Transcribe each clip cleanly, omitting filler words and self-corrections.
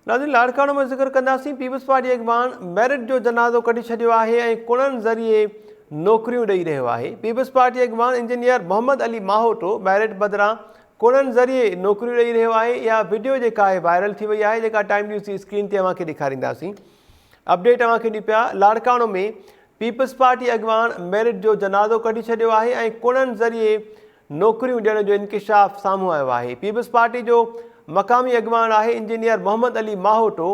नाज़रीन, लाड़काणो में ज़िक्र कंदासीं। पीपल्स पार्टी अॻवान मेरिट जो जनाज़ो कढी छॾियो आहे ऐं कुड़नि ज़रिए नौकरियूं ॾेई रहियो आहे। पीपल्स पार्टी अॻवान इंजीनियर मोहम्मद अली माहोटो मेरिट बदिरां कुड़नि ज़रिए नौकरियूं ॾेई रहियो आहे। इहा वीडियो जेका आहे वायरल थी वई आहे, जेका टाइम न्यूज़ जी स्क्रीन ते अव्हांखे ॾेखारींदासीं। अपडेट अव्हांखे ॾियूं पिया। लाड़काणो में पीपल्स पार्टी अॻवान मेरिट जो जनाज़ो कढी छॾियो आहे ऐं कुड़नि ज़रिए नौकरियूं ॾियण जो इंकिशाफ साम्हूं आयो आहे। पीपल्स पार्टी जो मक़ामी अॻवान आहे इंजीनियर मोहम्मद अली माहोटो,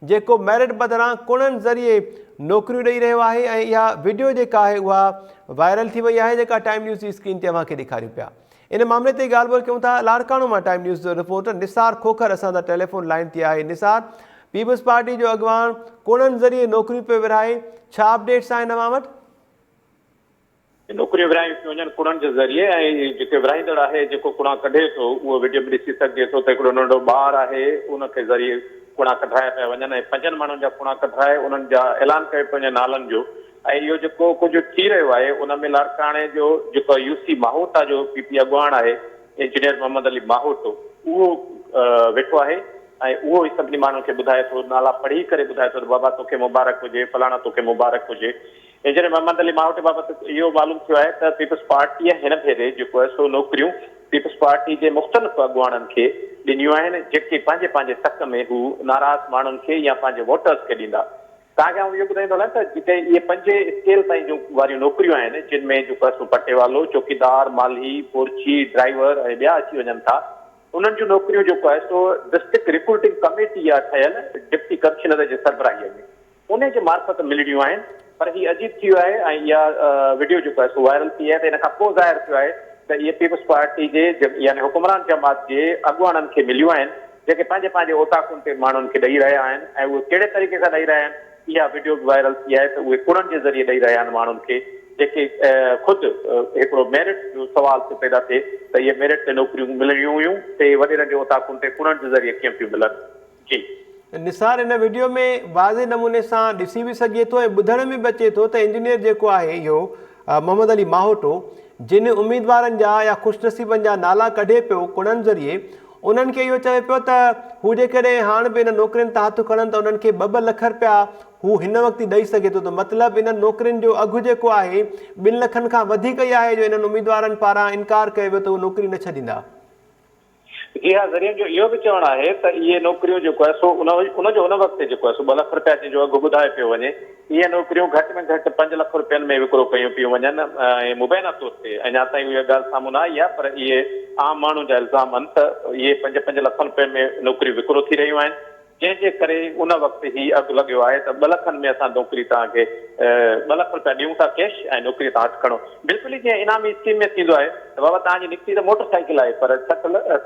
जेको मेरिट बदिरां कुड़नि ज़रिए नौकरियूं ॾेई रहियो आहे ऐं इहा वीडियो जेका आहे उहा वायरल थी वई आहे, जेका टाइम न्यूज़ जी स्क्रीन ते अव्हांखे ॾेखारियूं पिया। इन मामले ते ॻाल्हि ॿोल कयूं था। लाड़काणो मां टाइम न्यूज़ जो रिपोर्टर निसार खोखर असां सां टेलीफोन लाइन ते आहे। निसार, पीपल्स पार्टी जो अॻवान कुड़नि ज़रिए नौकरियूं पियो विरहाए, छा अपडेट्स आहिनि अव्हां वटि? नौकरियूं विरहायूं पियूं वञनि कुड़नि जे ज़रिए ऐं जेके विरहाईंदड़ आहे जेको कुड़ा कढे थो उहो वीडियो में ॾिसी सघिजे थो त हिकिड़ो नंढो ॿारु आहे, उनखे ज़रिए कुड़ा कढाया पिया वञनि ऐं 5 माण्हुनि जा कुड़ा कढाए उन्हनि जा ऐलान कयो पंहिंजे नालनि जो। ऐं इहो जेको कुझु थी रहियो आहे उन में लाड़काणे जो जेको यूसी माहोटा जो पीपी अॻवान आहे इंजीनियर मोहम्मद अली माहोटो, उहो वेठो आहे ऐं उहो ई सभिनी माण्हुनि खे ॿुधाए थो, नाला पढ़ी करे ॿुधाए थो त बाबा तोखे मुबारक हुजे, फलाणा तोखे मुबारक हुजे। इंजीनियर मोहम्मद अली माहोटे बाबति इहो मालूम थियो आहे त पीपल्स पार्टीअ हिन भेरे जेको आहे सो नौकरियूं पीपल्स पार्टी जे मुख़्तलिफ़ अॻवाननि खे ॾिनियूं आहिनि, जेके पंहिंजे पंहिंजे तक में हू नाराज़ माण्हुनि खे या पंहिंजे वोटर्स खे ॾींदा। तव्हांखे आउं इहो ॿुधाईंदो हलां त जिते इहे 5 स्केल ताईं जो वारियूं नौकरियूं आहिनि, जिन में जेको आहे सो पटेवालो, चौकीदार, माली, पोर्ची, ड्राइवर ऐं ॿिया अची वञनि था, उन्हनि जूं नौकरियूं जेको आहे सो डिस्ट्रिक्ट रिक्रूटिंग कमेटी आहे ठहियल डिप्टी कमिश्नर जे सरबराहीअ में, उन जे मार्फत मिलणियूं आहिनि। पर हीउ अजीब थी वियो आहे ऐं इहा वीडियो जेको आहे सो वायरल थी आहे त इन खां पोइ ज़ाहिर थियो आहे त इहे पीपल्स पार्टी जे यानी हुकुमरान जमात जे अॻवाननि खे मिलियूं आहिनि, जेके पंहिंजे पंहिंजे ओताकुनि ते माण्हुनि खे ॾेई रहिया आहिनि ऐं उहे कहिड़े तरीक़े सां ॾेई रहिया आहिनि। इहा वीडियो बि वायरल थी आहे त उहे कुड़नि जे ज़रिए ॾेई रहिया आहिनि माण्हुनि खे, जेके ख़ुदि हिकिड़ो मेरिट जो सुवाल थो पैदा थिए त इहे मेरिट ते नौकरियूं मिलणियूं हुयूं ते वॾे नंढे ओताकुनि ते कुड़नि जे ज़रिए कीअं पियूं मिलनि। जी निसार, इन वीडियो में वाज़े नमूने सां ॾिसी बि सघे थो ऐं ॿुधण में बि अचे थो त इंजीनियर जेको आहे इहो मोहम्मद अली माहोटो, जिन उम्मीदवारनि जा या ख़ुशनसीबनि जा नाला कढे पियो कुड़नि ज़रिए, उन्हनि खे इहो चवे पियो त हू जेकॾहिं हाणे बि इन नौकरियुनि ते हथु खणनि त उन्हनि खे 2-2 लख रुपया हू हिन वक़्तु ॾेई सघे थो। त मतिलबु इन्हनि नौकरियुनि जो अघु जेको आहे 2 लखनि खां वधीक ई आहे, जो इन्हनि उम्मीदवारनि पारां इनकार कयो वियो त उहे नौकरी न छॾींदा। जी हा, ज़रिए जो इहो बि चवणु आहे त इहे नौकरियूं जेको आहे सो उनजो उन वक़्तु जेको आहे सो 2 लख रुपया जो अघु ॿुधाए पियो वञे। इहे नौकरियूं घटि में घटि 5 लख रुपयनि में विकिरो कयूं पियूं वञनि ऐं मुबैना तौर ते अञा ताईं इहा ॻाल्हि साम्हूं न आई आहे, पर इहे आम माण्हुनि जा इल्ज़ाम आहिनि त इहे 5-5 लख रुपयनि में नौकरियूं विकिरो थी रहियूं आहिनि, जंहिंजे करे उन वक़्तु ई अघु लॻियो आहे त 2 लखनि में असां नौकरी तव्हांखे 2 लख रुपया ॾियूं था कैश ऐं नौकरी तव्हां हथु खणो। बिल्कुलु ई जीअं इनामी स्कीम में थींदो आहे त बाबा तव्हांजी निकिती त मोटरसाइकिल आहे, पर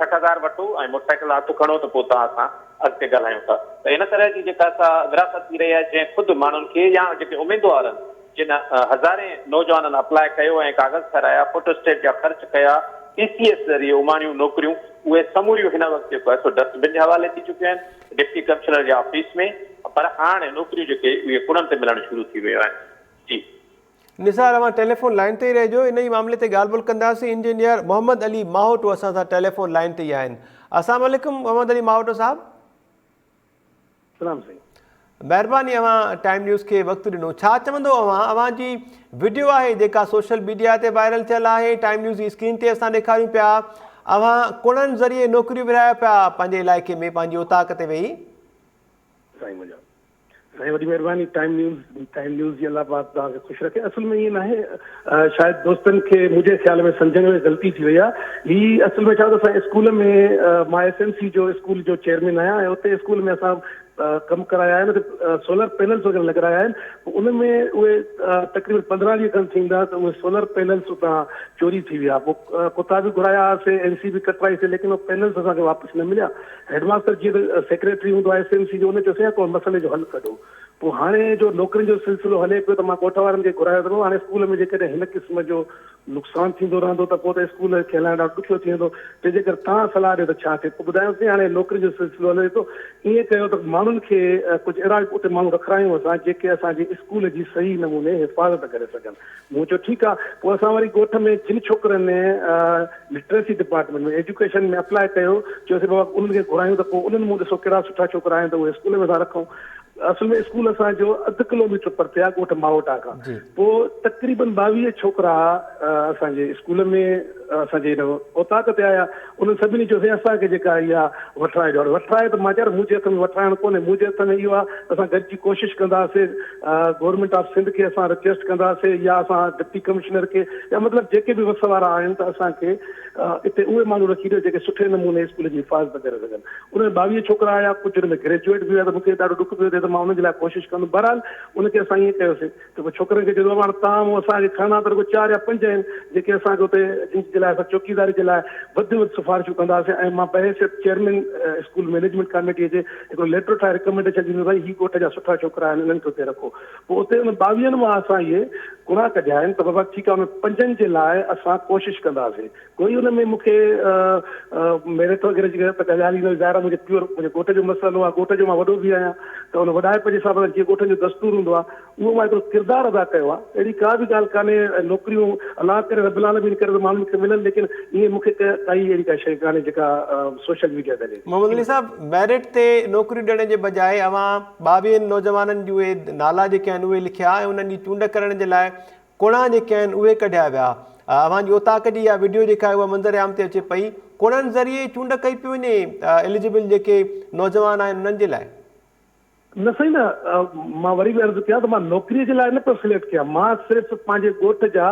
60,000 वठो ऐं मोटरसाइकिल हथु खणो त पोइ तव्हां असां अॻिते ॻाल्हायूं था। त इन तरह जी जेका असां विरासत थी रही आहे, जंहिं ख़ुदि माण्हुनि खे या जेके उमेदवार आहिनि जिन हज़ारे नौजवाननि अप्लाई कयो ऐं कागज़ ठाहिराया, फोटोस्टेट जा ख़र्च कया, TCS ज़रिए उमाणियूं नौकरियूं, उहे समूरियूं हिन वक़्तु जेको आहे सो डस्टबिन जे हवाले थी चुकियूं आहिनि डिप्टी कमिश्नर जे ऑफिस में, पर हाणे नौकरियूं जेके उहे कुड़नि ते मिलणु शुरू थी वियूं आहिनि। जी निसार, अवां टेलीफोन लाइन ते ई रहिजो, इन ई मामले ते ॻाल्हि ॿोल कंदासीं। इंजीनियर मोहम्मद अली माहोटो असां सां टेलीफोन लाइन ते ई आहिनि। अस्सलाम वालेकुम मोहम्मद अली माहोटो साहब। सलाम साईं। महिरबानी, अवां टाइम न्यूज़ खे वक़्तु ॾिनो। छा चवंदो अवां जी वीडियो आहे जेका सोशल मीडिया ते वायरल थियल आहे, टाइम न्यूज़ जी स्क्रीन ते असां ॾेखारियूं पिया, अवां कुड़नि ज़रिए नौकरियूं विरहायो पिया पंहिंजे इलाइक़े में पंहिंजी ओताक ते वेही? साईं मुंहिंजा साईं वॾी महिरबानी। टाइम न्यूज़ जी अलाह पाक तव्हांखे ख़ुशि रखे। असल में ईअं न आहे, शायदि दोस्तनि खे मुंहिंजे ख़्याल में सम्झण में ग़लती थी वई आहे। ही असल में छा त असां स्कूल में मां SMC जो स्कूल जो चेयरमैन आहियां ऐं उते स्कूल में असां कमु कराया आहिनि, सोलर पैनल्स वग़ैरह लॻाया आहिनि। उनमें उहे तक़रीबन 15 ॾींहं खनि थींदा त उहे सोलर पैनल्स उतां चोरी थी विया। पोइ कुता बि घुरायासीं, NC बि कटवाईसीं, लेकिन उहे पैनल्स असांखे वापसि न मिलिया। हेडमास्टर जीअं त सेक्रेटरी हूंदो आहे SMC जो, उन चयोसीं को मसइले जो हल कढो। पोइ हाणे जो नौकिरियुनि जो सिलसिलो हले पियो त मां ॻोठ वारनि खे घुरायो अथमि हाणे स्कूल में जेकॾहिं हिन क़िस्म जो नुक़सानु थींदो रहंदो त पोइ त स्कूल खे हलाइण ॾाढो ॾुखियो थी वेंदो तंहिंजे करे तव्हां सलाह ॾियो त छा थिए पोइ ॿुधायोसीं हाणे नौकिरियुनि जो सिलसिलो हले थो ईअं कयो त माण्हुनि खे कुझु अहिड़ा उते माण्हू रखायूं असां जेके असांजे स्कूल जी सही नमूने हिफ़ाज़त करे सघनि मूं चयो ठीकु आहे पोइ असां वरी ॻोठ में जिन छोकिरनि लिटरेसी डिपार्टमेंट में एजुकेशन में अप्लाई कयो चयोसीं बाबा उन्हनि खे घुरायूं त पोइ उन्हनि मूं ॾिसो कहिड़ा सुठा छोकिरा आहिनि त उहे स्कूल में था रखूं असल में स्कूल असांजो 2 किलोमीटर परते आहे ॻोठ मावटा खां पोइ तक़रीबन 22 छोकिरा असांजे स्कूल में असांजे हिन औताक ते आया उन्हनि सभिनी चयोसीं असांखे जेका इहा वठराए ॾियो वठराए त मां चयो मुंहिंजे हथ में वठराइण कोन्हे मुंहिंजे हथ में इहो आहे असां गॾिजी कोशिशि कंदासीं गवर्नमेंट ऑफ सिंध खे असां रिक्वेस्ट कंदासीं या असां डिप्टी कमिश्नर खे या मतिलबु जेके बि वस वारा आहिनि त असांखे हिते उहे माण्हू रखी ॾियो जेके सुठे नमूने स्कूल जी हिफ़ाज़त करे सघनि उन 22 छोकिरा आया कुझु हुन में ग्रेजुएट बि हुया त मूंखे ॾाढो ॾुख पियो थिए त मां उनजे लाइ कोशिशि कंदुमि बहरहाल उनखे असां ईअं कयोसीं त पोइ छोकिरनि खे चयो हाणे तव्हां मूं असांखे खणा त रुॻो 4 या 5 आहिनि जेके असांखे हुते जिन जे लाइ असां चौकीदारी जे लाइ वधि में वधि सिफ़ारिशूं कंदासीं ऐं मां पहिरें चेयरमैन स्कूल मैनेजमेंट कमेटीअ जे हिकिड़ो लेटर ठाहे रिकमेंडेशन ॾींदो भई ही ॻोठ जा सुठा छोकिरा आहिनि इन्हनि खे हुते रखो पोइ उते उन 22 मां असां इहे गुनाह कढिया आहिनि त बाबा ठीकु आहे उन 5 जे लाइ असां कोशिशि कंदासीं कोई हुन में मूंखे मेरिट वग़ैरह जी त ॻाल्हि न ज़ाहिर मुंहिंजे प्योर मुंहिंजे ॻोठ जो मसइलो आहे ॻोठ जो मां वॾो बि आहियां त हुन वॾाइप जे हिसाब सां जीअं ॻोठनि जो दस्तूर हूंदो आहे उहो मां हिकिड़ो किरदारु अदा कयो आहे अहिड़ी का बि ॻाल्हि कान्हे नौकिरियूं अलाह करे रब आलमीन करे त माण्हुनि खे मिलनि लेकिन ईअं मूंखे काई अहिड़ी का शइ कान्हे जेका सोशल मीडिया ते मोहम्मद अली साहब मेरिट ते नौकरियूं ॾियण जे बजाए अवां 22 नौजवाननि जी उहे नाला जेके आहिनि उहे लिखिया ऐं उन्हनि जी चूंड करण जे लाइ कुणा जेके आहिनि उहे कढिया विया अव्हांजी औताक जी इहा वीडियो जेका आहे उहा मंज़र आम ते अचे पई कुणनि ज़रिए चूंड कई पई वञे एलिजिबल जेके नौजवान आहिनि उन्हनि जे लाइ न सही न मां वरी बि अर्ज़ु कयां त मां नौकिरीअ जे लाइ न पियो सिलेक्ट कयां मां सिर्फ़ु पंहिंजे ॻोठ जा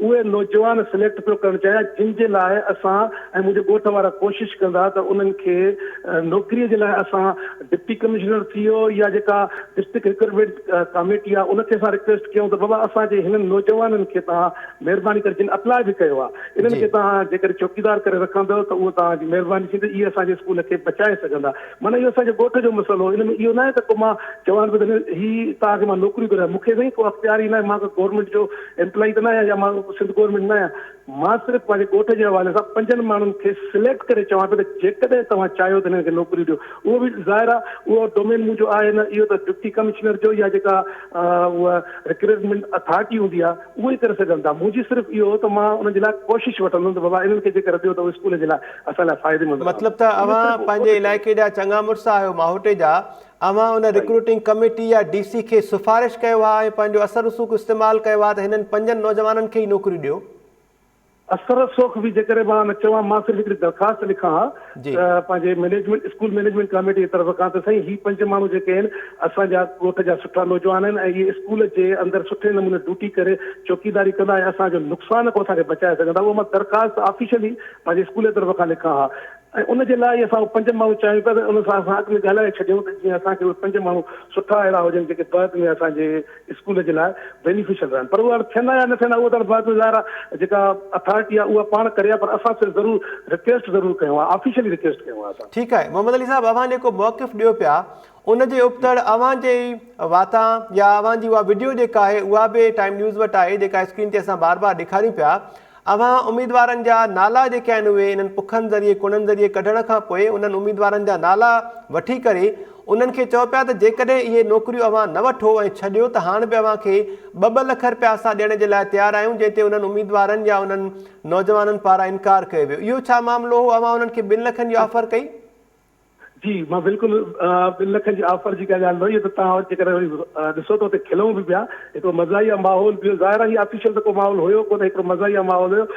उहे नौजवान सिलेक्ट पियो करणु चाहियां जिन जे लाइ असां ऐं मुंहिंजे ॻोठ वारा कोशिशि कंदा त उन्हनि खे नौकिरीअ जे लाइ असां डिप्टी कमिश्नर थी वियो या जेका डिस्ट्रिक्ट रिक्रूटमेंट कमेटी आहे उनखे असां रिक्वेस्ट कयूं त बाबा असांजे हिननि नौजवाननि खे तव्हां महिरबानी करे जिन अप्लाई बि कयो आहे इन्हनि खे तव्हां जेकर चौकीदार करे रखंदव त उहो तव्हांजी महिरबानी थींदी इहे असांजे स्कूल खे बचाए सघंदा माना इहो असांजे ॻोठ जो मसइलो इन में इहो न आहे त को मां चवां पियो त हीअ तव्हांखे मां नौकिरी घुरायां मूंखे साईं को अख़्तियारी न आहे मां गवर्नमेंट जो एम्प्लॉई त न आहियां या मां सिंध गवर्नमेंट न आहियां मां सिर्फ़ु पंहिंजे ॻोठ जे हवाले सां 5 माण्हुनि खे सिलेक्ट करे चवां पियो त जेकॾहिं तव्हां चाहियो त हिननि खे नौकिरी ॾियो उहो बि ज़ाहिर आहे उहो डोमेन मुंहिंजो आहे न इहो त डिप्टी कमिश्नर जो या जेका उहा रिक्रूटमेंट अथॉरिटी हूंदी आहे उहो ई करे सघनि था मुंहिंजी सिर्फ़ु इहो त मां उनजे लाइ कोशिशि वठंदुमि त बाबा इन्हनि खे जेकर ॾियो त उहो स्कूल जे लाइ असां लाइ फ़ाइदेमंद मतिलबु त अव्हां पंहिंजे इलाइक़े जा चङा मुड़ुस आहियो माहोटे जा अव्हां उन रिक्रूटिंग कमेटी या DC खे सिफ़ारिश कयो आहे ऐं पंहिंजो असर रसूख़ इस्तेमालु कयो आहे त हिननि 5 नौजवाननि खे ई नौकरी ॾियो असर सोख बि जेकर मां न चवां मां सिर्फ़ु हिकिड़ी दरख़्वास्त लिखां पंहिंजे मैनेजमेंट स्कूल मैनेजमेंट कमेटी जी तरफ़ खां त साईं ही 5 माण्हू जेके आहिनि असांजा ॻोठ जा सुठा नौजवान आहिनि ऐं इहे स्कूल जे अंदरि सुठे नमूने ड्यूटी करे चौकीदारी कंदा ऐं असांजो नुक़सान को असांखे बचाए सघंदा उहो मां दरख़्वास्त ऑफिशियली पंहिंजे स्कूल जी तरफ़ खां लिखां हा ऐं उनजे लाइ असां 5 माण्हू चाहियूं पिया त उन सां असां अॻु में ॻाल्हाए छॾियूं त जीअं असांखे उहे 5 माण्हू सुठा अहिड़ा हुजनि जेके बाद में असांजे स्कूल जे लाइ बेनिफिशियल रहनि पर उहा थियंदा या न थियंदा उहो त बाद में ज़ाहिर आहे जेका अथॉरिटी आहे उहा पाण करे आहे पर असां सिर्फ़ु ज़रूरु रिक्वेस्ट ज़रूरु कयूं आहे ऑफिशियली रिक्वेस्ट कयूं आहे असां ठीकु आहे मोहम्मद अली साहब अव्हां जेको मौक़िफ़ ॾियो पिया उनजे उपतर अव्हांजे वाता या अव्हांजी उहा वीडियो जेका आहे उहा बि टाइम न्यूज़ वटि आहे जेका स्क्रीन ते असां बार बार ॾेखारियूं पिया अव्हां उम्मीदवारनि जा नाला जेके आहिनि उहे इन्हनि पुखनि ज़रिए कुणनि ज़रिए कढण खां पोइ उन्हनि उम्मीदवारनि जा नाला वठी करे उन्हनि खे चयो पिया त जेकॾहिं इहे नौकरियूं अव्हां न वठो ऐं छॾियो त हाणे बि अव्हांखे 2-2 लख रुपया असां ॾियण जे लाइ तयारु आहियूं जंहिं ते उन्हनि उम्मीदवारनि या उन्हनि नौजवाननि पारां इनकार कयो वियो इहो छा मामिलो हो अव्हां उन्हनि खे 2 लखनि जी ऑफर कई जी मां बिल्कुलु 2 लखनि जी ऑफर जी का ॻाल्हि वई त तव्हां जेकर ॾिसो त हुते खिलूं बि पिया हिकिड़ो मज़ाहिया माहौल बि ज़ाहिर आहे ऑफिशियल त को माहौल हुयो कोन हिकिड़ो मज़ाहिया माहौल हुयो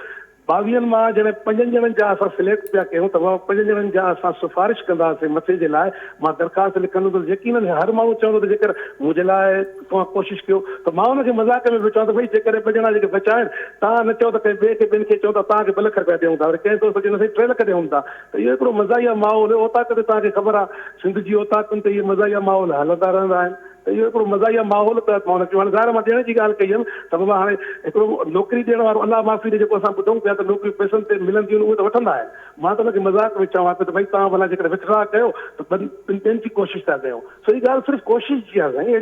22 मां जॾहिं 5 ॼणनि जा असां सिलेक्ट पिया कयूं त 5 ॼणनि जा असां सिफ़ारिश कंदासीं मथे जे लाइ मां दरख़्वास्त लिखंदुमि त यकीनन हर माण्हू चवंदो त जेकर मुंहिंजे लाइ तव्हां कोशिशि कयो त मां हुनखे मज़ाक में बि चवां त भई जेकर 2 ॼणा जेके बचा आहिनि तव्हां न चओ त कंहिं ॿिए खे ॿियनि खे चओ त तव्हांखे 2 लख रुपया ॾियूं था वरी कंहिं दोस्त चवंदो साईं 3 लख ॾियूं था त इहो हिकिड़ो मज़ाहिया माहौल हुयो औताक ते तव्हांखे ख़बर आहे सिंध जी औताकुनि ते इहे मज़ाहिया माहौल हलंदा रहंदा आहिनि त इहो हिकिड़ो मज़ाहिया माहौल त मां हुनखे हाणे ज़ाहिर मां ॾियण जी ॻाल्हि कई हुयमि त हाणे हिकिड़ो नौकिरी ॾियण वारो अलाह माफ़ी ॾे जेको असां ॿुधूं पिया त नौकिरी पैसनि ते मिलंदियूं आहिनि उहे त वठंदा आहिनि मां त हुनखे मज़ाक में चवां पियो त भई तव्हां भला जेकर विथड्रॉ कयो त ॿियनि जी कोशिशि था कयूं। सो ही ॻाल्हि सिर्फ़ु कोशिशि जी आहे साईं,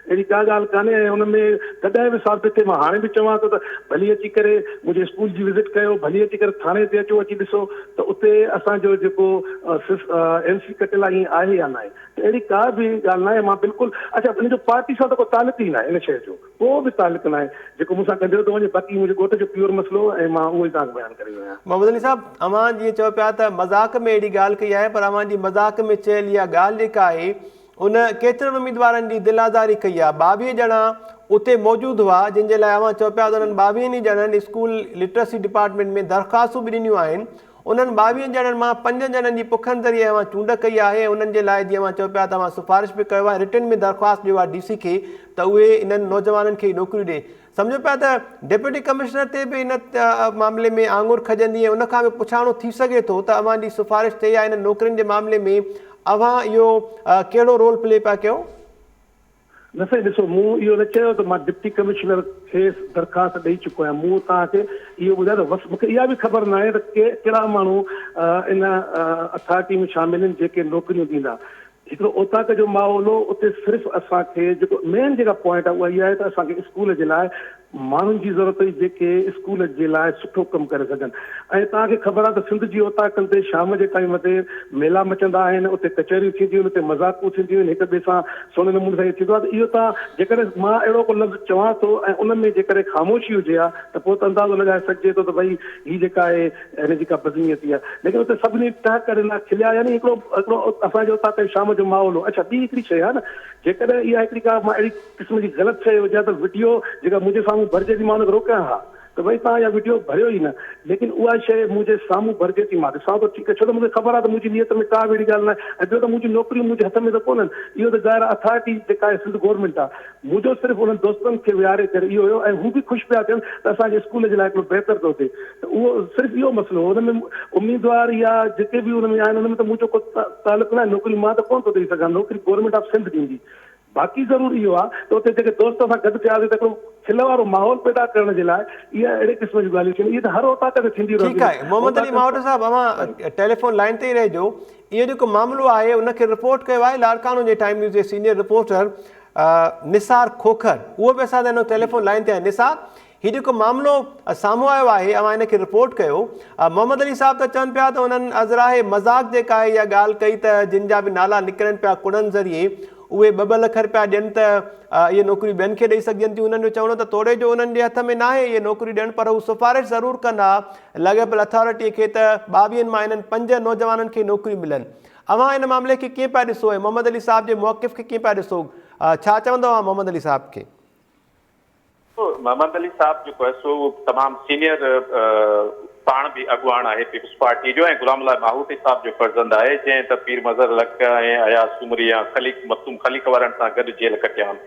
अहिड़ी का ॻाल्हि कान्हे। ऐं हुन में कॾहिं बि साबित थिए, मां हाणे बि चवां थो त भली अची करे मुंहिंजे स्कूल जी विज़िट कयो, भली अची करे थाणे ते अचो, अची ॾिसो त उते असांजो जेको MC कटियल आहे ईअं आहे या न आहे। त अहिड़ी का बि ॻाल्हि न आहे। मां बिल्कुलु अच्छा मुंहिंजो पार्टी सां त को तालुक ई न आहे, इन शइ जो को बि तालुक न आहे जेको मूंसां गंढियो थो वञे। बाक़ी मुंहिंजे घोट जो प्योर मसइलो ऐं मां उहो ई तव्हांखे बयानु करे वियो आहियां। मोहम्मद अली साहब, अवां जीअं चओ पिया त मज़ाक में अहिड़ी ॻाल्हि कई आहे, पर अवां जी मज़ाक में चयल इहा ॻाल्हि जेका आहे उन केतिरनि उम्मीदवारनि जी दिल आज़ारी कई आहे। 22 ॼणा उते मौजूदु हुआ, जंहिंजे लाइ अवां चओ पिया त उन्हनि 22 ॼणनि स्कूल लिटरेसी डिपार्टमेंट में दरख़्वास्तूं बि ॾिनियूं आहिनि। उन्हनि 22 ॼणनि मां 5 ॼणनि जी पुखनि ज़रिए अवां चूंड कई आहे। उन्हनि जे लाइ जीअं अवां चओ पिया त अवां सिफ़ारिश बि कयो आहे, रिटन में दरख़्वास्त ॾियो आहे DC खे त उहे इन्हनि नौजवाननि खे नौकरियूं ॾे। सम्झो पिया त डिप्यूटी कमिश्नर ते बि इन मामले में आङुर खजंदी ऐं उनखां बि पुछाणो थी सघे थो त अवां जी सिफ़ारिश थिए या इन नौकरियुनि जे मामले में अवां इहो कहिड़ो रोल प्ले पिया कयो? न साईं ॾिसो, मूं इहो न चयो त मां डिप्टी कमिश्नर खे दरख़्वास्त ॾेई चुको आहियां। मूं तव्हांखे इहो ॿुधायो त बसि मूंखे इहा बि ख़बर न आहे त कहिड़ा माण्हू इन अथॉरिटी में शामिल आहिनि जेके नौकरियूं ॾींदा। हिकिड़ो ओताक जो माहौल हो, उते सिर्फ़ु असांखे जेको मेन जेका पॉइंट आहे उहा इहा आहे त असांखे स्कूल जे लाइ माण्हुनि जी ज़रूरत हुई जेके स्कूल जे लाइ सुठो कमु करे सघनि। ऐं तव्हांखे ख़बर आहे त सिंध जी ओताकनि ते शाम जे टाइम ते मेला मचंदा आहिनि, उते कचहरियूं थींदियूं आहिनि, उते मज़ाक़ूं थींदियूं आहिनि, हिक ॿिए सां सोने नमूने सां थींदो आहे। त इहो तव्हां जेकॾहिं मां अहिड़ो को लफ़्ज़ चवां थो ऐं उन में जेकॾहिं ख़ामोशी हुजे हा त पोइ त अंदाज़ो लॻाए सघिजे थो त भई हीअ जेका आहे हिन जी का बदनीयती आहे। लेकिन उते सभिनी टहक ॾिना, खिलिया, यानी हिकिड़ो असांजे उतां शाम जो माहौल हो। अच्छा, ॿी हिकिड़ी शइ आहे न, जेकॾहिं इहा हिकिड़ी का मां अहिड़ी क़िस्म जी ग़लति शइ हुजे त वीडियो जेका मुंहिंजे साम्हूं भरिजे थी, मां हुनखे रोकियां हा त भई तव्हां इहा वीडियो भरियो ई न। लेकिन उहा शइ मुंहिंजे साम्हूं भरिजे थी, मां ॾिसां थो, ठीकु आहे, छो त मूंखे ख़बर आहे त मुंहिंजी नियत में का बि अहिड़ी ॻाल्हि न आहे। ऐं ॿियो त मुंहिंजी नौकरियूं मुंहिंजे हथ में त कोन्हनि, इहो त ग़ैर अथॉरिटी जेका आहे सिंध गवर्नमेंट आहे। मुंहिंजो सिर्फ़ु उन्हनि दोस्तनि खे विहारे करे इहो हुयो ऐं हू बि ख़ुशि पिया थियनि त असांजे स्कूल जे लाइ हिकिड़ो बहितर थो थिए। त उहो सिर्फ़ु इहो मसइलो हो। हुन में उम्मीदवार या जेके बि हुन में आहिनि हुन में त मुंहिंजो को तालुक न आहे। नौकरी मां त कोन थो ॾेई सघां, नौकरी गवर्नमेंट ऑफ सिंध ॾींदी। बाक़ी ज़रूरी इहो आहे त उते जेके दोस्त सां गॾु थियासीं त हिकिड़ो खिल वारो माहौल पैदा करण जे लाइ इहा अहिड़े क़िस्म जी ॻाल्हियूं थियनि। इहे त हर ओताक ते थींदियूं रहंदियूं। ठीकु आहे मोहम्मद अली मावट साहब, अवां टेलीफोन लाइन ते ई रहिजो। इहो जेको मामिलो आहे उनखे रिपोर्ट कयो आहे लाड़कानो जे टाइम न्यूज़ जे सीनियर रिपोर्टर निसार खोखर, उहो बि असां हिन टेलीफोन लाइन ते आहे। निसार, हीउ जेको मामिलो साम्हूं आयो आहे, अवां हिनखे रिपोर्ट कयो। मोहम्मद अली साहब त चवनि पिया त उन्हनि अज़राए मज़ाक जेका आहे इहा ॻाल्हि कई त जिन जा बि नाला निकिरनि पिया कुड़नि ज़रिए उहे 2-2 लख रुपया ॾियनि त इहे नौकरियूं ॿियनि खे ॾेई सघजनि थियूं। उन्हनि जो चवणो त तोड़े जो उन्हनि जे हथ में न आहे इहे नौकरियूं ॾियनि, पर हू सिफ़ारिश ज़रूरु कंदा लॻियल अथॉरिटीअ खे त 22 मां इन्हनि 5 नौजवाननि खे नौकरियूं मिलनि। अवां हिन मामले खे कीअं पिया ॾिसो ऐं मोहम्मद अली साहब जे मौक़िफ़ खे कीअं पिया ॾिसो? छा चवंदव मोहम्मद अली साहब खे? मोहम्मद अली साहब जेको आहे सो तमामु सीनियर पाण बि अॻुवान आहे पीपल्स पार्टी जो, ऐं गुलाम अल्लाह माहूटी साहब जो फर्ज़ंद आहे जंहिं त पीर मज़हर लक ऐं अयाज़ सुमरी या मसूम खलीक वारनि सां गॾु जेल कटिया आहिनि।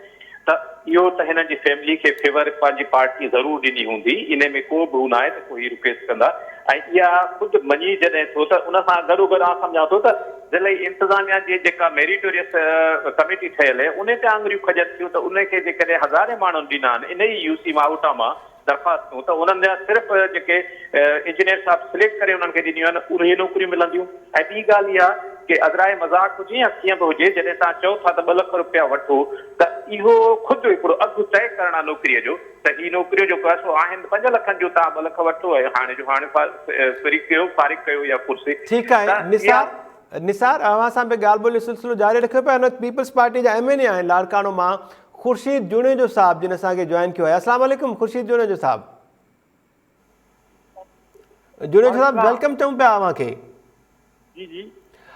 त इहो त हिन जी फैमिली खे फेवर पंहिंजी पार्टी ज़रूरु ॾिनी हूंदी, इन में को बि न आहे त को हीअ रिक्वेस्ट कंदा। ऐं इहा ख़ुदि मञी जॾहिं थो त उन सां गॾोगॾु आउं सम्झां थो त ज़िले इंतिज़ामिया जी जेका मेरिटोरियस कमेटी ठहियल आहे उन ते आङुरियूं खजनि थियूं त उनखे जेकॾहिं हज़ारे माण्हुनि ॾिना आहिनि इन ई UC माहूटा मां दरख़्वास्तूं, त उन्हनि जा सिर्फ़ु जेके इंजीनियर साहब सिलेक्ट करे उन्हनि खे ॾिनियूं आहिनि उहे नौकरियूं मिलंदियूं। ऐं ॿी ॻाल्हि इहा कि अज़राए मज़ाक हुजे या कीअं बि हुजे, जॾहिं तव्हां चओ था त 2 लख रुपया वठो त इहो ख़ुदि हिकिड़ो अघु तय करणु आहे नौकरीअ जो त ही नौकरियूं जो पैसो आहिनि 5 लखनि जो, तव्हां 2 लख वठो ऐं हाणे फारिग कयो या कुर्सी। ठीकु आहे निसार, अवां सां बि ॻाल्हि ॿोली सिलसिलो जारी रखियो पिया। पीपल्स पार्टी जा MLA आहिनि लाड़कानो मां, ख़ुर्शीद जुनेजो साहब जिन असांखे जॉइन कियो आहे। अस्सलाम वालेकुम ख़ुर्शीद जुनेजो साहब। जुनेजो साहब वेलकम चऊं पिया अवां खे। जी जी।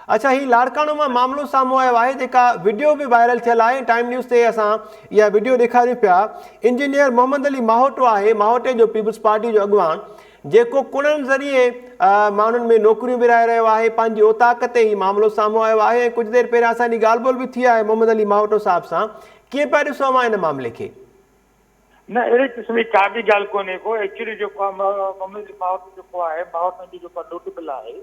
अच्छा, ही लाड़कानो मां मामिलो साम्हूं आयो आहे, जेका वीडियो बि वायरल थियल आहे, टाइम न्यूज़ ते असां इहा वीडियो ॾेखारियूं पिया। इंजीनियर मोहम्मद अली माहोटो आहे, माहोटे जो पीपल्स पार्टी जो अॻुवान, जेको कुड़नि ज़रिए माण्हुनि में नौकरियूं विराए रहियो आहे। पंहिंजी औताक ते ही मामिलो साम्हूं आयो आहे ऐं कुझु देरि पहिरियां असांजी ॻाल्हि ॿोल बि थी आहे मोहम्मद अली माहोटो साहब सां। कीअं पिया ॾिसो अवां हिन मामले खे? न, अहिड़े क़िस्म जी का बि ॻाल्हि कोन्हे को। एक्चुअली जेको आहे मोहम्मद अली माहोटो जेको आहे, माहोटो जो जेको नोटेबल आहे,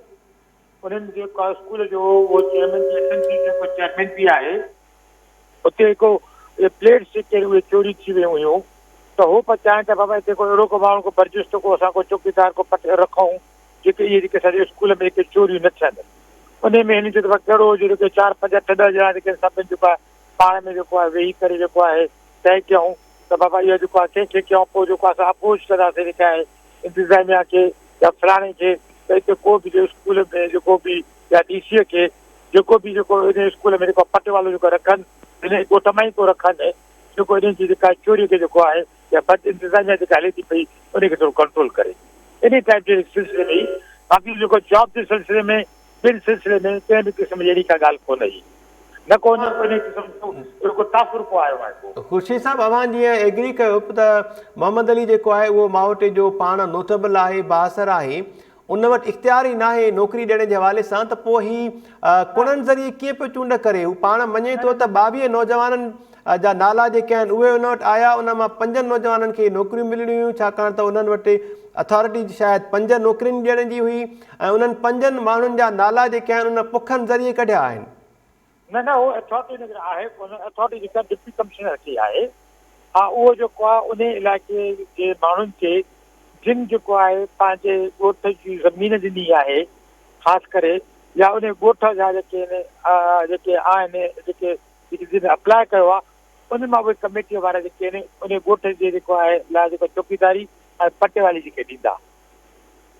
उन्हनि जेको स्कूल जो उहो चेयरमैन बि आहे। उते हिकु प्लेट्स जेके उहे चोरी थी वियूं हुयूं त हो पचाइनि त बाबा हिते को अहिड़ो को माण्हू को बर्जिस्तो को असां को चौकीदार को पटे रखूं जेके इहे जेके सॼे स्कूल में जेके चोरियूं न थियनि उन में हिन जो दफ़ा कहिड़ो हुजे जेके 4-5 ॾह ॼणा जेके सभिनि जेको आहे पाण में जेको आहे वेही करे जेको आहे तय कयूं त बाबा इहो जेको आहे कंहिंखे कयूं पोइ जेको आहे असां अपोज कंदासीं जेका आहे इंतिज़ामिया खे या फलाणे खे त हिते को बि जो स्कूल में जेको बि या DCअ खे जेको बि जेको इन स्कूल में जेको पट वालो जेको रखनि इन ॻोठ मां ई को रखनि जेको इन्हनि जी जेका चोरी खे जेको आहे या बद इंतिज़ामिया जेका हले थी पई उनखे थोरो कंट्रोल करे इन टाइप जे सिलसिले में ई बाक़ी जेको जॉब जे सिलसिले में ॿिनि सिलसिले में कंहिं बि क़िस्म जी अहिड़ी का ॻाल्हि कोन हुई न को इन क़िस्म जो को ताफ़ुर को आयो आहे को ख़ुर्शीद साहब अवां जीअं एग्री कयो त मोहम्मद अली जेको आहे उहो मावटे जो पाण नोटेबल आहे बासर आहे उन वटि इख़्तियार ई नाहे नौकिरी ॾियण जे हवाले सां त पोइ ही कुणनि ज़रिए कीअं पियो चूंड करे हू पाण मञे थो त 22 नौजवाननि जा नाला जेके आहिनि उहे उन वटि आया उन मां 5 नौजवाननि खे नौकरियूं मिलणियूं हुयूं छाकाणि त उन्हनि वटि अथॉरिटी शायदि 5 नौकरियुनि ॾियण जी हुई ऐं उन्हनि 5 माण्हुनि जा नाला जेके आहिनि उन पुखनि ज़रिए कढिया आहिनि न उहो अथॉरिटी आहे कोन अथॉरिटी जेका डिप्टी कमिश्नर खे आहे हा उहो जेको आहे उन इलाइक़े जे माण्हुनि खे जिन जेको आहे पंहिंजे ॻोठ जी ज़मीन ॾिनी आहे ख़ासि करे या उन ॻोठ जा जेके आहिनि जेके जिन अप्लाई कयो आहे उन मां उहे कमेटीअ वारा जेके आहिनि उन ॻोठ जे जेको आहे लाइ जेको चौकीदारी ऐं पटे वारी जेके ॾींदा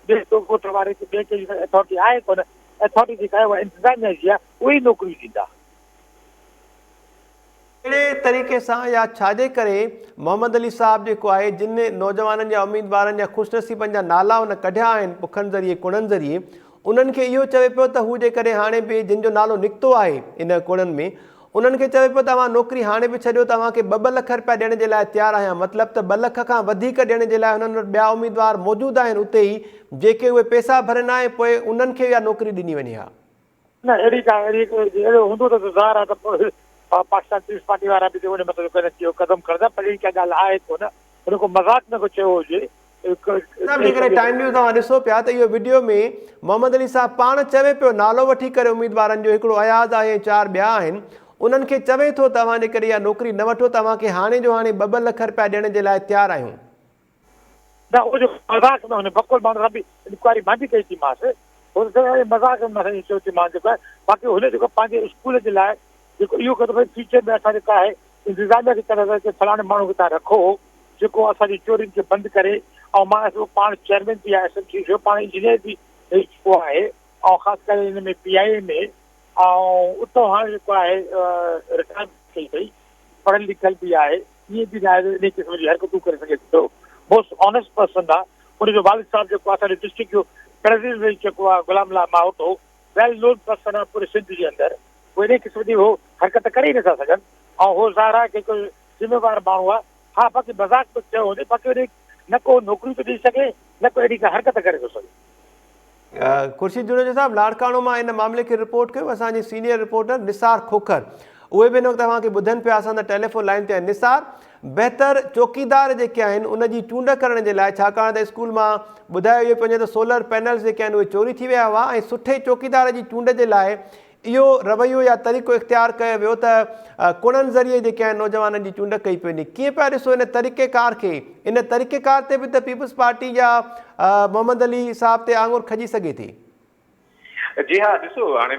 ॿिए ॻोठ वारे खे ॿिए कंहिं अथॉरिटी आहे कोन अथॉरिटी जेका आहे उहा इंतिज़ामिया जी आहे उहे ई नौकरियूं ॾींदा कहिड़े तरीक़े सां या छाजे करे मोहम्मद अली साहब जेको आहे जिन नौजवाननि जा उम्मीदवारनि जा ख़ुशनसीबनि जा नाला उन कढिया आहिनि पुखनि ज़रिए कुणनि ज़रिए उन्हनि खे इहो चवे पियो त हू जेकॾहिं हाणे बि जिन जो नालो निकितो आहे इन कुणनि में उन्हनि खे चवे पियो तव्हां नौकिरी हाणे बि छॾियो तव्हांखे 2-2 लख रुपया ॾियण जे लाइ तयारु आहियां मतिलबु त 2 लख खां वधीक ॾियण जे लाइ हुननि वटि ॿिया उम्मीदवार मौजूदु आहिनि उते ई जेके उहे पैसा भरंदा ऐं पोइ उन्हनि खे इहा नौकिरी ॾिनी वञे हा न अहिड़ो हूंदो त ज़ाहिर आहे त पोइ पाकिस्तान पीपल्स पार्टी वारा बि उन मतिलबु कदम खणंदा पर अहिड़ी का ॻाल्हि आहे कोन हुन को मज़ाक न को चयो हुजे जेकॾहिं टाइम न्यूज़ तव्हां ॾिसो पिया त इहो वीडियो में मोहम्मद अली साहब पाण चवे पियो नालो वठी करे उम्मीदवारनि जो हिकिड़ो अयाज़ आहे 4 ॿिया आहिनि उन्हनि खे चवे थो तव्हां जेकॾहिं इहा नौकिरी न वठो तव्हांखे हाणे जो हाणे 2-2 लख रुपया ॾियण जे लाइ तयारु आहियूं न उहो जो मज़ाक न हुन बकुल माण्हू सां बि इंक्वायरी मां बि कई थी मांसि मज़ाक में चयो थी मां जेको आहे बाक़ी हुन जेको पंहिंजे स्कूल जे लाइ जेको इहो कंदो भई फ्यूचर में असां जेका आहे इंतिज़ामिया जी तरफ़ सां फलाणे माण्हू खे तव्हां रखो जेको असांजी चोरियुनि खे बंदि करे ऐं मां पाण चेयरमैन बि आहे SMC जो पाण इंजीनियर बि चुको आहे ऐं ख़ासि करे हिन में PIA में ऐं उतां हाणे जेको आहे रिटायर कई अथई पढ़ियलु लिखियलु बि आहे ईअं बि न आहे इन क़िस्म जी हरकतूं करे सघे थो मोस्ट ऑनेस्ट पर्सन आहे हुनजो वालिद साहिबु जेको आहे असांजे डिस्ट्रिक्ट जो प्रेसिडेंट जेको आहे गुलाम अल्लाह मावटो वेल नोन पर्सन आहे पूरे सिंध जे अंदरि उहे इन क़िस्म जी हो हरकत करे ई नथा सघनि ऐं हो ज़ाहिर आहे की हिकु ज़िम्मेवार माण्हू आहे हा बाक़ी मज़ाक बि चयो हुजे बाक़ी वरी न को नौकिरियूं थो ॾेई सघे न को अहिड़ी का हरकत करे थो सघे ख़ुर्शीद जुनेजा साहब लाड़काणो मां इन मामले खे रिपोर्ट कयो असांजी सीनियर रिपोर्टर निसार खोखर उहे बि हिन वक़्तु तव्हांखे ॿुधनि पिया असां त टेलीफोन लाइन ते निसार बहितर चौकीदार जेके आहिनि उनजी चूंड करण जे लाइ छाकाणि त स्कूल मां ॿुधायो इहो पियो वञे त सोलर पैनल्स जेके आहिनि उहे चोरी थी विया हुआ ऐं सुठे चौकीदार जी चूंड जे लाइ इहो रवैयो या तरीक़ो इख़्तियार कयो वियो त कुणनि ज़रिए जेके आहिनि नौजवाननि जी चूंड कई पई वञे कीअं पिया ॾिसो इन तरीक़ेकार खे इन तरीक़ेकार ते बि त पीपल्स पार्टी जा मोहम्मद अली साहब ते आङुर खजी सघे थी जी हाँ ॾिसो हाणे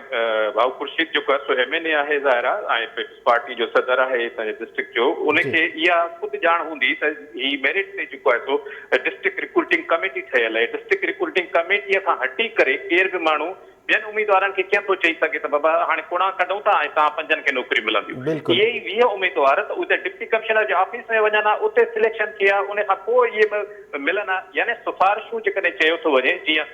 भाऊ खुर्शीद जेको आहे सो MNA आहे ज़ाहिर आहे ऐं पीपल्स पार्टी जो सदर आहे असांजे डिस्ट्रिक्ट जो उनखे इहा ख़ुदि ॼाण हूंदी त ही मेरिट ते जेको आहे सो डिस्ट्रिक्ट रिक्रूटिंग कमेटी ठहियल आहे डिस्ट्रिक्ट रिक्रूटिंग कमेटीअ खां हटी करे केर बि माण्हू ॿियनि उम्मीदवारनि खे कीअं थो चई सघे त बाबा हाणे कुणा कढूं था ऐं तव्हां 5 खे नौकरी मिलंदियूं इहे ई 20 उम्मीदवार त उते डिप्टी कमिश्नर जे ऑफिस में वञनि हा उते सिलेक्शन थिए हा उन खां पोइ इहे मिलनि हा यानी सिफारिशूं जेकॾहिं चयो थो वञे जीअं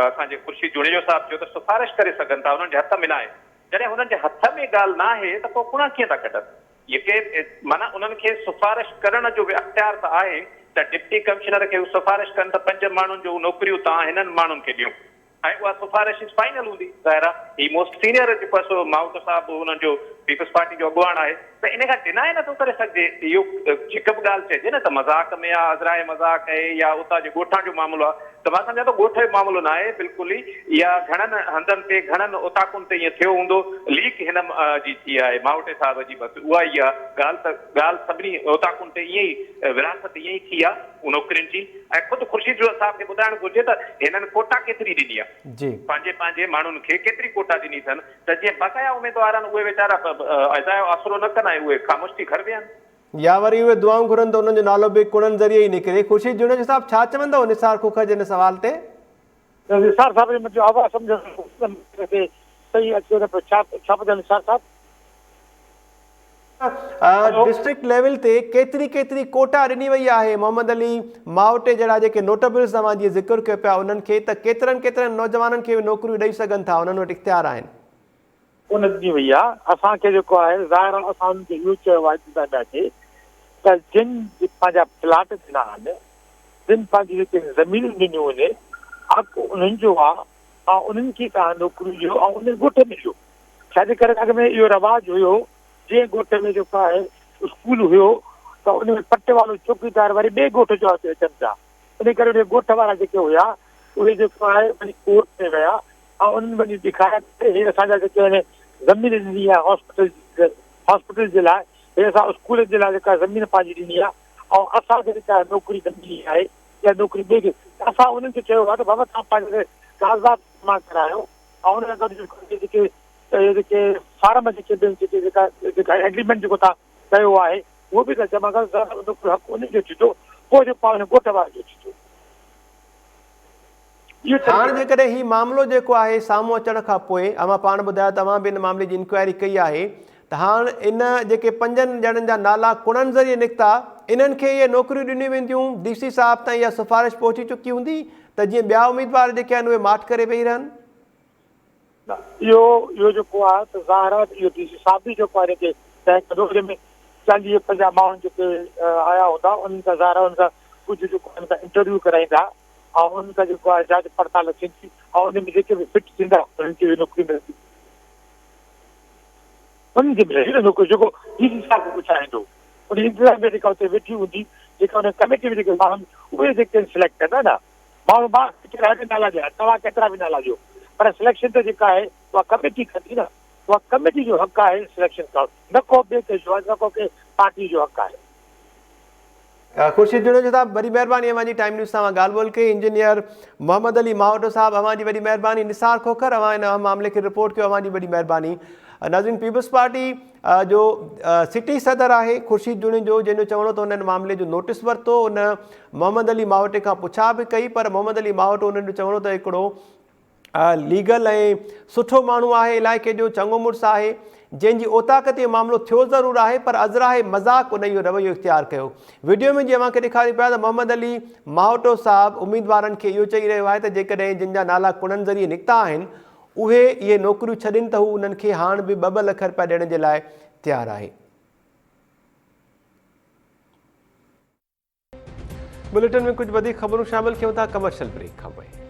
असांजे खुर्शीद जुनेजो साहब चयो त सिफारिश करे सघनि था उन्हनि जे हथ में न आहे जॾहिं हुननि जे हथ में ॻाल्हि न आहे त पोइ कुणा कीअं था कढनि इहे माना उन्हनि खे सिफारिश करण जो बि अख़्तियार त आहे त डिप्टी कमिश्नर खे सिफारिश कनि त 5 माण्हुनि जो नौकरियूं तव्हां हिननि माण्हुनि खे ॾियूं ऐं उहा सिफारिश फाइनल हूंदी ज़ाहिर आहे ही मोस्ट सीनियर जेको आहे सो मावटो साहिबु हुननि जो पीपल्स पार्टी जो अॻुवान आहे त इन खां डिनाए नथो करे सघिजे इहो जेका बि ॻाल्हि चइजे न त मज़ाक में आहे अज़राए मज़ाक आहे या उतां जे ॻोठां जो मामिलो आहे त मां सम्झां थो ॻोठ जो मामिलो न आहे बिल्कुल ई, या घणनि हंधनि ते घणनि ओताकुनि ते ईअं थियो हूंदो, लीक हिन जी थी आहे मावटे साहिब जी, बसि उहा ई आहे ॻाल्हि सभिनी ओताकुनि ते ईअं ई विरासत ईअं ई थी आहे नौकरियुनि जी। ऐं ख़ुदि ख़ुर्शीद साहिब खे ॿुधाइणु घुरिजे त हिननि कोटा केतिरी ॾिनी आहे जी पंहिंजे माण्हुनि खे, केतिरी कोटा ॾिनी अथनि, त जीअं बक़ाया उमेदवार आहिनि उहे वीचारा अजायो आसरो न कंदा आहिनि, उहे ख़ामोश थी घर विया आहिनि। या वरी उहे दुआऊं घुरनि त उन्हनि जो नालो बि कुड़नि ज़रिए ई निकिरे। ख़ुर्शीद जुनेजो साहब छा चवंदव निसार खोखर जे हिन सवाल ते? निसार साहब जो मुंहिंजो आवाज़ सम्झ सही अचे न पियो, छा ॿुधायो निसार साहब? डिस्ट्रिक्ट लेवल ते केतिरी कोटा ॾिनी वई आहे मोहम्मद अली मावटे जहिड़ा जेके नोटेबल्स तव्हां जीअं ज़िक्र कयो पिया उन्हनि खे, त केतिरनि नौजवाननि खे नौकरियूं ॾेई सघनि था, उन्हनि वटि इख़्तियार आहिनि? उन ॾिनी वई आहे असांखे जेको आहे ज़ाहिर असां उनखे इहो चयो आहे त जिन पंहिंजा प्लाट ॾिना आहिनि, जिन पंहिंजी जेके ज़मीनूं ॾिनियूं आहिनि, हक़ उन्हनि जो आहे ऐं उन्हनि खे तव्हां नौकरियूं ॾियो ऐं उन ॻोठ में ॾियो। छाजे करे अॻ में इहो रवाजु हुयो, जंहिं ॻोठ में जेको आहे स्कूल हुयो त उन में पटे वारो चौकीदार वरी ॿिए ॻोठ जो अची अचनि था, इन करे उन ॻोठ वारा जेके हुया उहे जेको आहे वरी कोर्ट में विया ऐं उन्हनि वञी ॾेखारिया हे असांजा जेके आहिनि ज़मीन ॾिनी आहे हॉस्पिटल जे लाइ, हे असां स्कूल जे लाइ जेका ज़मीन पंहिंजी ॾिनी आहे ऐं असांखे जेका नौकिरी न मिली आहे या नौकिरी ॿिए खे, असां उन्हनि खे चयो आहे त बाबा तव्हां पंहिंजे कागज़ात जमा करायो ऐं उन सां गॾु जेके फार्म जेका एग्रीमेंट जेको तव्हां कयो आहे उहो बि त जमा कयो, हक़ उनजो अची थो, पोइ जेको आहे ॻोठ वारे जो अची थो। हाणे जेकॾहिं हीउ मामिलो जेको आहे साम्हूं अचण खां पोइ, अमां पाण ॿुधायो तव्हां बि हिन मामले जी इंक्वायरी कई आहे, त हाणे इन जेके 5 ॼणनि जा नाला कुड़नि ज़रिए निकिता, इन्हनि खे इहे नौकरियूं ॾिनियूं वेंदियूं, DC साहिब ताईं इहा सिफ़ारिश पहुची चुकी हूंदी त जीअं ॿिया उमेदवार जेके आहिनि उहे माठ करे वेही रहनि? इहो जेको आहे त ज़ाहिर आहे इहो DC साहिब बि जेको आहे हिनखे तय कंदो, जंहिंमें 40-50 माण्हू जेके आया हूंदा उन्हनि सां ज़ाहिर आहे उन सां कुझु जेको आहे इंटरव्यू कराईंदा ऐं उन्हनि खां जेको आहे जांच पड़ताल थींदी ऐं उन में जेके बि फिट थींदा उन्हनि खे नौकरी मिलंदी, उन्हनि खे मिले नौकरी जेको DC साहिब खे पुछाईंदो, उन इंतज़ाम में जेका हुते वेठी हूंदी, जेका हुन कमेटी में जेके माण्हू उहे जेके सिलेक्ट कंदा न, माण्हू मां केतिरा बि नाला ॾिया, तव्हां केतिरा बि नाला ॾियो, पर सिलेक्शन त जेका आहे उहा कमेटी कंदी न, उहा कमेटी जो हक़ आहे सिलेक्शन करणु, न को ॿिए कंहिंजो आहे, न को कंहिं पार्टी जो हक़ आहे। ख़ुर्शीद जुनेजो साहब वॾी महिरबानी अवां जी टाइम न्यूज़ सां ॻाल्हि ॿोल कई। इंजीनियर मोहम्मद अली मावटो साहब अवां जी वॾी महिरबानी। निसार खोखर अवां हिन मामले खे रिपोर्ट कयो, अवां जी वॾी महिरबानी। नाज़रीन, पीपल्स पार्टी जो सिटी सदर आहे ख़ुर्शीद जुनेजो, जंहिंजो चवणो त हुन मामले जो नोटिस वरितो, उन मोहम्मद अली मावटे खां पुछा बि कई, पर मोहम्मद अली मावटो उन्हनि जो चवणो त हिकिड़ो लीगल ऐं सुठो माण्हू आहे, इलाइक़े जो चङो मुड़ुसु आहे, जंहिंजी ओताक ते मामिलो थियो ज़रूरु आहे, पर अज़राए मज़ाक उन इहो रवैयो इख़्तियार कयो। वीडियो में जीअं मूंखे ॾेखारी पिया त मोहम्मद अली मावटो साहिबु उमेदवारनि खे इहो चई रहियो आहे त जेकॾहिं जिन जा नाला कुड़नि ज़रिए निकिता आहिनि उहे इहे नौकरियूं छॾनि त हू उन्हनि खे हाणे बि 2-2 लख रुपया ॾियण जे लाइ तयारु आहे। बुलेटिन में कुझु वधीक ख़बरूं शामिल कयूं था कमर्शियल ब्रेक खां पोइ।